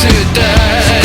today.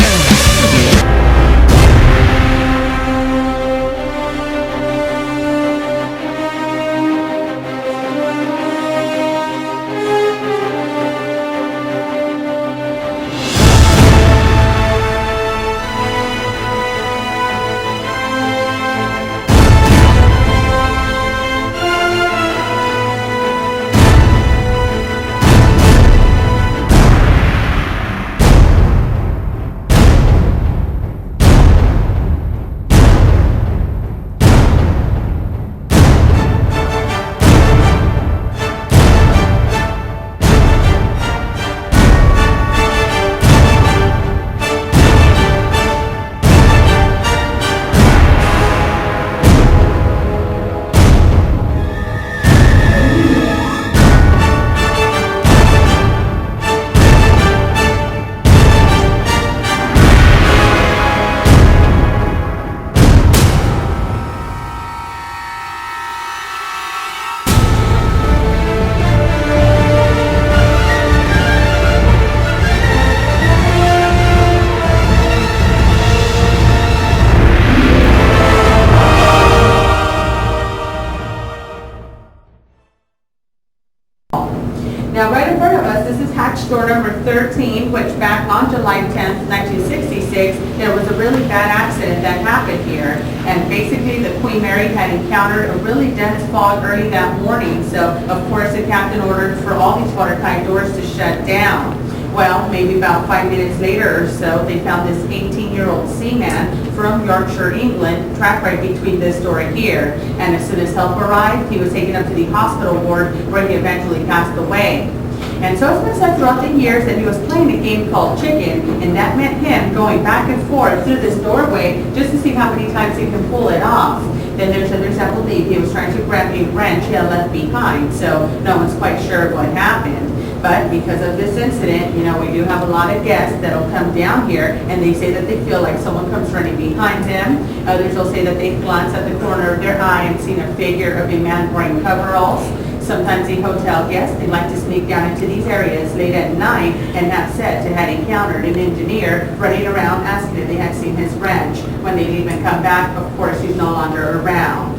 Now, right in front of us, this is hatch door number 13, which back on July 10th, 1966, there was a really bad accident that happened here. And basically, the Queen Mary had encountered a really dense fog early that morning. So, of course, the captain ordered for all these watertight doors to shut down. Well, maybe about 5 minutes later or so, they found this 18-year-old seaman from Yorkshire, England, trapped right between this door here. And as soon as help arrived, he was taken up to the hospital ward where he eventually passed away. And so it's been said throughout the years that he was playing a game called chicken, and that meant him going back and forth through this doorway just to see how many times he can pull it off. Then there's others that believe he was trying to grab a wrench he had left behind, so no one's quite sure what happened. But because of this incident, you know, we do have a lot of guests that'll come down here and they say that they feel like someone comes running behind them. Others will say that they glance at the corner of their eye and seen a figure of a man wearing coveralls. Sometimes the hotel guests, they like to sneak down into these areas late at night and have said to had encountered an engineer running around asking if they had seen his wrench. When they leave and come back, of course, he's no longer around.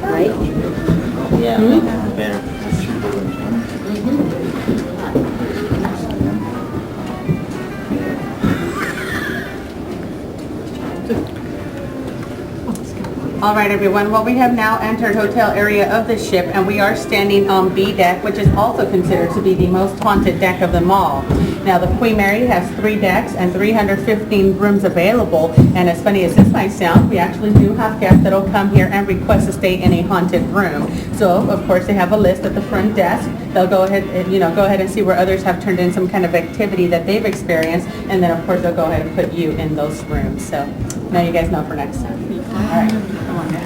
Right? Yeah, better. All right, everyone. Well, we have now entered hotel area of the ship, and we are standing on B deck, which is also considered to be the most haunted deck of them all. Now, the Queen Mary has 3 decks and 315 rooms available, and as funny as this might sound, we actually do have guests that'll come here and request to stay in a haunted room. So, of course, they have a list at the front desk. They'll go ahead and see where others have turned in some kind of activity that they've experienced, and then, of course, they'll go ahead and put you in those rooms. So, now you guys know for next time. All right, come on now.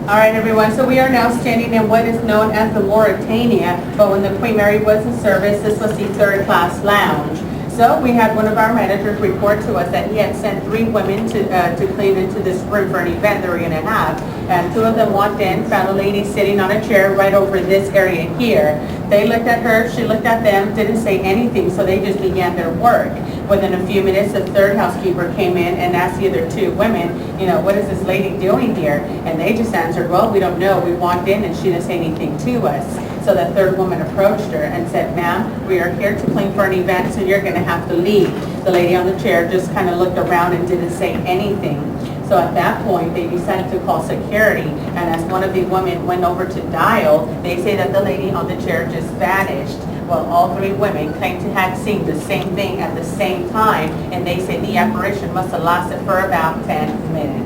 All right, everyone, so we are now standing in what is known as the Mauritania, but when the Queen Mary was in service, this was the 3rd class lounge. So we had one of our managers report to us that he had sent 3 women to clean into this room for an event they were going to have. And 2 of them walked in, found a lady sitting on a chair right over this area here. They looked at her, she looked at them, didn't say anything, so they just began their work. Within a few minutes, the 3rd housekeeper came in and asked the other 2 women, you know, what is this lady doing here? And they just answered, well, we don't know. We walked in and she didn't say anything to us. So the 3rd woman approached her and said, ma'am, we are here to clean for an event, so you're going to have to leave. The lady on the chair just kind of looked around and didn't say anything. So at that point, they decided to call security. And as one of the women went over to dial, they say that the lady on the chair just vanished. well, all three women claimed to have seen the same thing at the same time, and they say the apparition must have lasted for about 10 minutes.